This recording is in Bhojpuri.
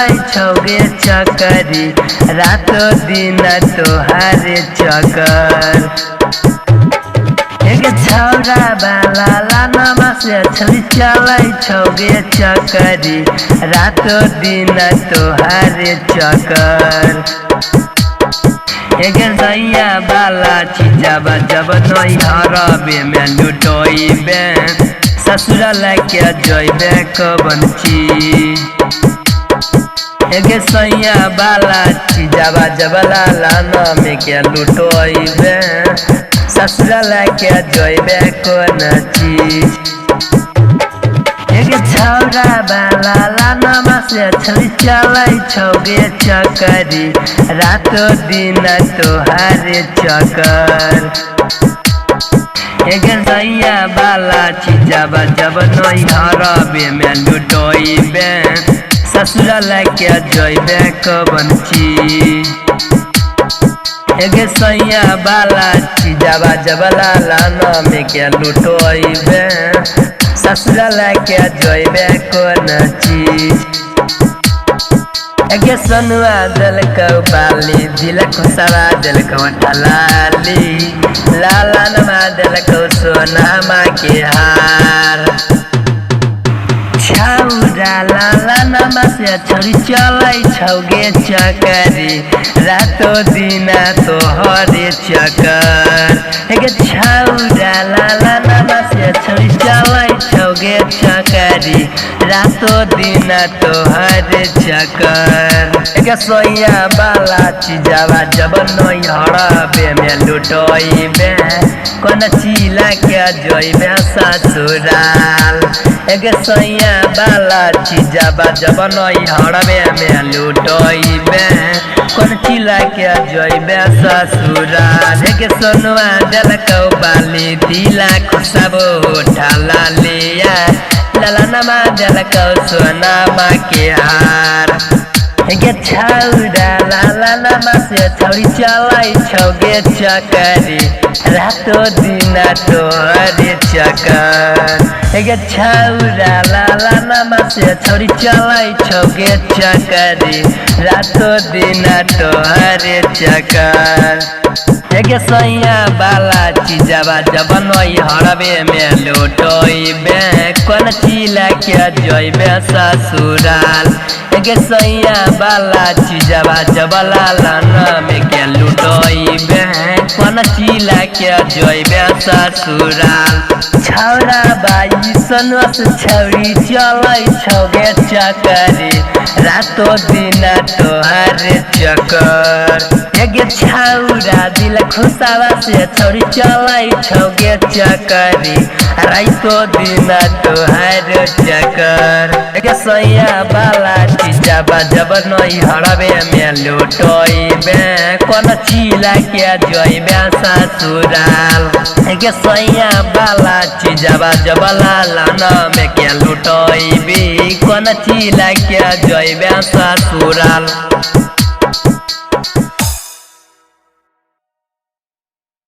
चलै छौगे चकरी रातो दिन तोहारे चकर एक छौरा बाला लानमा से छली चलै छौगे चकरी रातो दिन तोहारे चकर एक सैया बाला चिजाबा जब नई हरबे में लुटोइबे ससुराल के जइबे कवन चीज एक सैया बाला चिजाबा जब लाना में के लुटोइबे ससुराल के जइबे कौन चीज एक छौरा बाला लानमा से छली चलै छौगे चकरी रातो दिन तोहारे चकर एक सैया बाला चिजाबा जब नई हरबे में लुटोइबे ससुराल के जइबे कवन चीज एक सैया बाला चिजाबा जब लाना में के लुटोइबे ससुराल के जइबे कौन चीज एक सनुआ दिलको बाली दिल खुशवा दिलको ढलाली लाला नमा दिलको सोनामा के हार छौरा लाला नमा से छोरी चलै छौगे चकरी रातो दिन तोहरे चकर एक छौरा लाला नमा से छोरी चलै छौगे चकरी रातो दिन तोहरे चकर एक सैया बाला चिजाबा जब नई हरबे में लुटोइबे कौन चिला के जइबे ससुराल एक सैया बाला चिजाबा जब नई हरबे में लुटोइबे कौन चिला के जइबे ससुराल एक सोनुआ दिलको बाली दिला खुशबो ढाला लिया लाला नमा दिलको सोनामा के हार एक छौरा लाला नमा से छौरी चलै छौगे चकरी रातो दिन तोहरे चकर एक छौरा लाला नमा से छौरी चलै छौगे चकरी रातो दिन तोहरे चकर एक सैया बाला चिजाबा जब नई हरबे में लुटोइबे कौन चिला के जइबे ससुराल एक सैया बाला चिजाबा जब लाना में के लुटोइबे कौन चिला के जइबे ससुराल छौरा बाई सनस छौरी चलै छौगे चकरी रातो दिन तोहारे चकर एक छौरा दिल खुशवा से छौरी चलै छौगे चकरी रातो दिन तोहारे चकर एक सैया बाला चिजाबा जब नई हरबे में लुटोइबे कौन चिला के जइबे ससुराल एक सैया बाला चिजाबा जब लाना में के लुटोइबे कौन चिला के जइबे ससुराल।